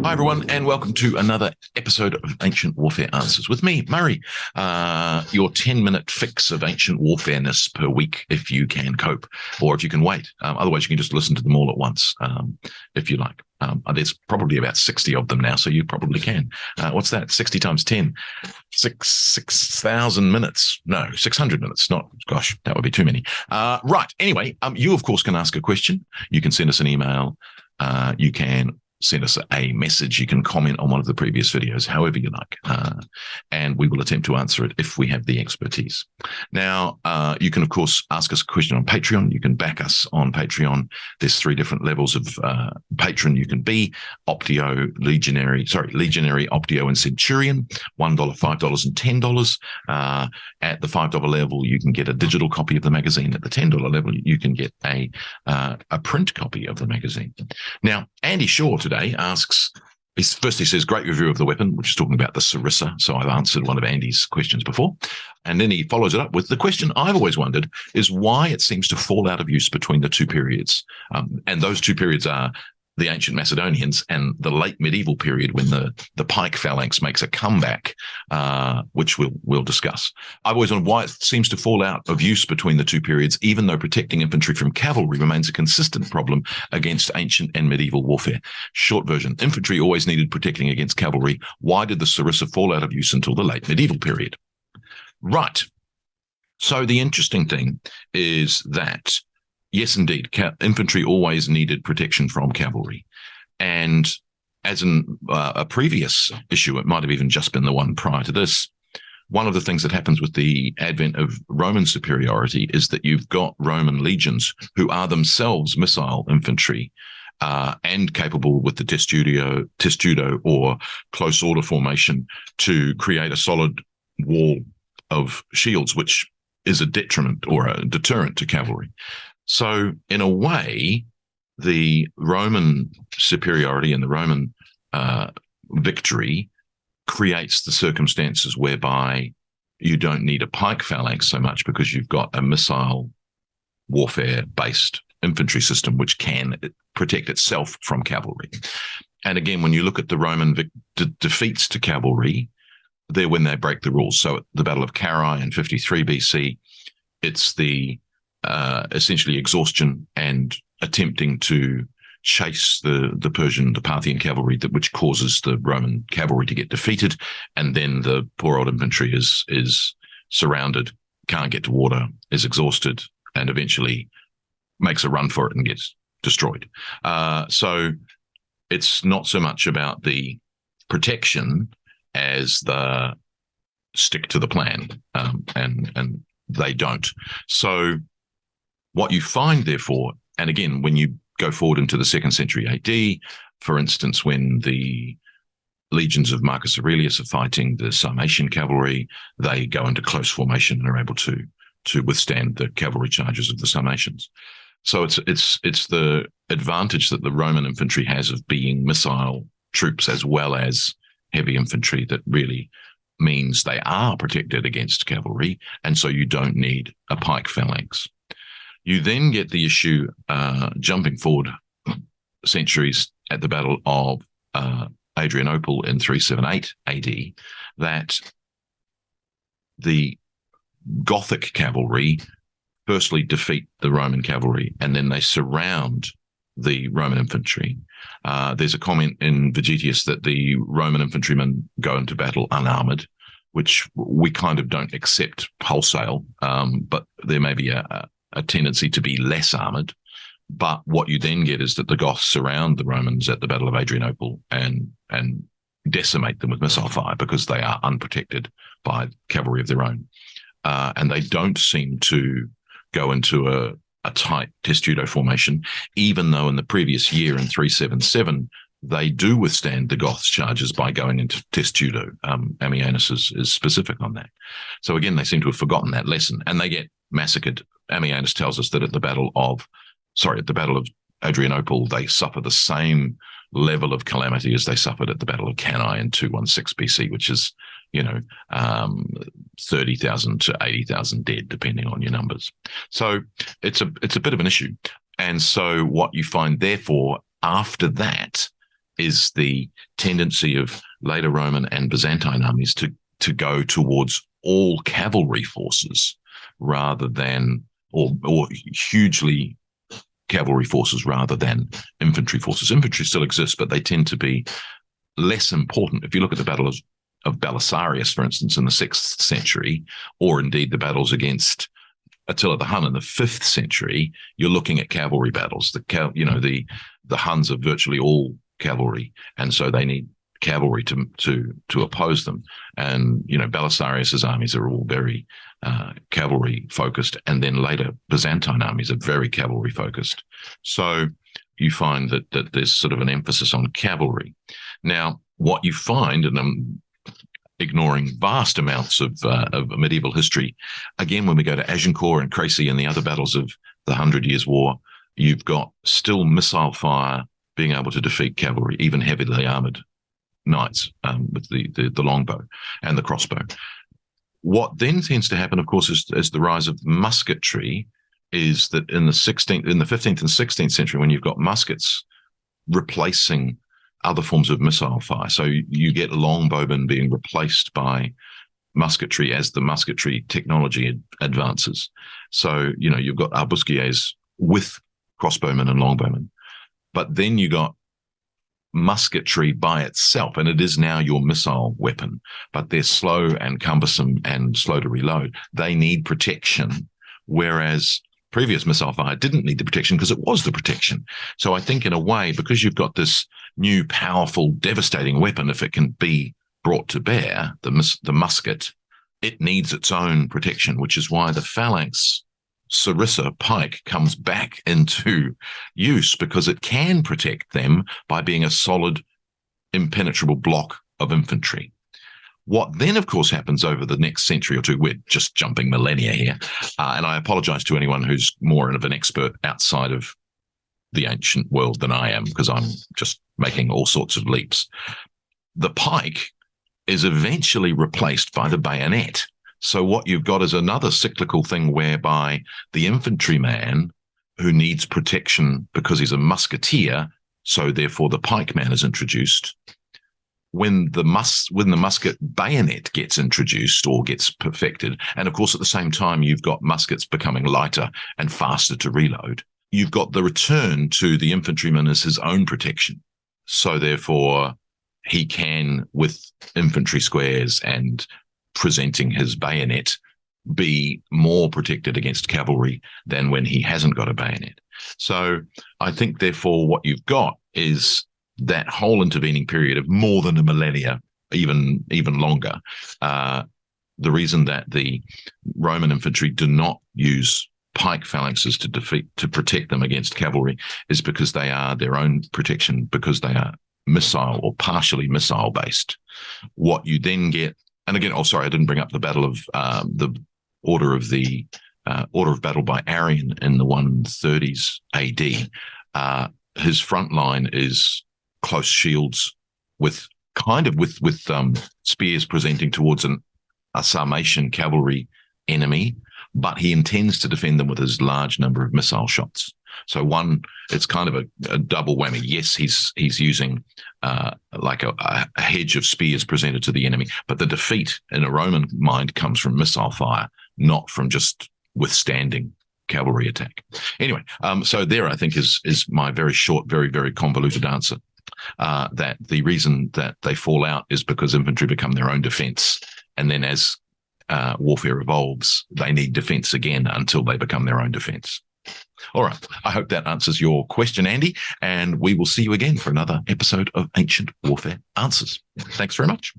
Hi, everyone, and welcome to another episode of Ancient Warfare Answers with me, Murray, your 10-minute fix of ancient warfareness per week if you can cope or if you can wait. Otherwise, you can just listen to them all at once if you like. There's probably about 60 of them now, so you probably can. What's that? 60 times 10? 6,000 minutes. No, 600 minutes. Not, gosh, that would be too many. Right. Anyway, you, of course, can ask a question. You can send us an email. You can send us a message. You can comment on one of the previous videos, however you like, and we will attempt to answer it if we have the expertise. Now, you can, of course, ask us a question on Patreon. You can back us on Patreon. There's 3 different levels of patron you can be: Optio, Legionary, Optio, and Centurion. $1, $5, and $10. At the $5 level, you can get a digital copy of the magazine. At the $10 level, you can get a print copy of the magazine. Now, Andy Shaw today asks, he says, great review of the weapon, which is talking about the sarissa. So I've answered one of Andy's questions before. And then he follows it up with the question I've always wondered is why it seems to fall out of use between the 2 periods. And those 2 periods are the ancient Macedonians and the late medieval period when the pike phalanx makes a comeback, which we'll discuss. I've always wondered why it seems to fall out of use between the 2 periods, even though protecting infantry from cavalry remains a consistent problem against ancient and medieval warfare. Short version: infantry always needed protecting against cavalry. Why did the sarissa fall out of use until the late medieval period? Right. So the interesting thing is that yes, indeed, infantry always needed protection from cavalry. And as in a previous issue, it might have even just been the one prior to this, one of the things that happens with the advent of Roman superiority is that you've got Roman legions who are themselves missile infantry and capable with the testudo or close order formation to create a solid wall of shields, which is a detriment or a deterrent to cavalry. So in a way, the Roman superiority and the Roman victory creates the circumstances whereby you don't need a pike phalanx so much because you've got a missile warfare-based infantry system which can protect itself from cavalry. And again, when you look at the Roman defeats to cavalry, they're when they break the rules. So at the Battle of Carrhae in 53 BC, it's the essentially exhaustion and attempting to chase the Parthian cavalry, which causes the Roman cavalry to get defeated, and then the poor old infantry is surrounded, can't get to water, is exhausted, and eventually makes a run for it and gets destroyed. So it's not so much about the protection as the stick to the plan, and they don't. So what you find, therefore, and again, when you go forward into the 2nd century AD, for instance, when the legions of Marcus Aurelius are fighting the Sarmatian cavalry, they go into close formation and are able to withstand the cavalry charges of the Sarmatians. So it's the advantage that the Roman infantry has of being missile troops as well as heavy infantry that really means they are protected against cavalry, and so you don't need a pike phalanx. You then get the issue, jumping forward centuries at the Battle of Adrianople in 378 AD, that the Gothic cavalry firstly defeat the Roman cavalry, and then they surround the Roman infantry. There's a comment in Vegetius that the Roman infantrymen go into battle unarmored, which we kind of don't accept wholesale, but there may be a tendency to be less armored. But what you then get is that the Goths surround the Romans at the Battle of Adrianople and decimate them with missile fire because they are unprotected by cavalry of their own. And they don't seem to go into a tight testudo formation, even though in the previous year in 377, they do withstand the Goths' charges by going into testudo. Ammianus is specific on that. So again, they seem to have forgotten that lesson, and they get massacred. Ammianus tells us that at the Battle of Adrianople, they suffer the same level of calamity as they suffered at the Battle of Cannae in 216 BC, which is, 30,000 to 80,000 dead, depending on your numbers. So it's a bit of an issue. And so what you find, therefore, after that is the tendency of later Roman and Byzantine armies to go towards all cavalry forces rather than, or hugely cavalry forces rather than infantry forces. Infantry still exists, but they tend to be less important. If you look at the Battle of Belisarius, for instance, in the 6th century, or indeed the battles against Attila the Hun in the 5th century, you're looking at cavalry battles. The Huns are virtually all cavalry, and so they need cavalry to oppose them. And Belisarius's armies are all very cavalry focused, and then later Byzantine armies are very cavalry focused. So you find that there's sort of an emphasis on cavalry. Now, what you find, and I'm ignoring vast amounts of medieval history, again, when we go to Agincourt and Crécy and the other battles of the 100 Years' War, you've got still missile fire being able to defeat cavalry, even heavily armored knights with the longbow and the crossbow. What then tends to happen, of course, is the rise of musketry, is that in the 15th and 16th century, when you've got muskets replacing other forms of missile fire. So you get longbowmen being replaced by musketry as the musketry technology advances. So, you've got arquebusiers with crossbowmen and longbowmen. But then you got musketry by itself, and it is now your missile weapon, but they're slow and cumbersome and slow to reload. They need protection, whereas previous missile fire didn't need the protection because it was the protection. So I think in a way, because you've got this new, powerful, devastating weapon, if it can be brought to bear, the musket, it needs its own protection, which is why the phalanx sarissa pike comes back into use, because it can protect them by being a solid, impenetrable block of infantry. What then, of course, happens over the next century or two, we're just jumping millennia here, and I apologize to anyone who's more of an expert outside of the ancient world than I am, because I'm just making all sorts of leaps. The pike is eventually replaced by the bayonet. So what you've got is another cyclical thing whereby the infantryman who needs protection because he's a musketeer, so therefore the pikeman is introduced. When the musket bayonet gets introduced or gets perfected, and of course at the same time you've got muskets becoming lighter and faster to reload, you've got the return to the infantryman as his own protection. So therefore he can, with infantry squares and presenting his bayonet, be more protected against cavalry than when he hasn't got a bayonet. So I think therefore what you've got is that whole intervening period of more than a millennia, even longer. The reason that the Roman infantry do not use pike phalanxes to protect them against cavalry is because they are their own protection, because they are missile or partially missile based. What you then get, and again, I didn't bring up the battle of the order of battle by Arrian in the 130s AD. His front line is close shields with spears presenting towards a Sarmatian cavalry enemy, but he intends to defend them with his large number of missile shots. So it's kind of a double whammy. Yes, he's using like a hedge of spears presented to the enemy, but the defeat in a Roman mind comes from missile fire, not from just withstanding cavalry attack. Anyway, so there I think is my very short, very, very convoluted answer. That the reason that they fall out is because infantry become their own defense. And then as warfare evolves, they need defense again until they become their own defense. All right. I hope that answers your question, Andy, and we will see you again for another episode of Ancient Warfare Answers. Thanks very much.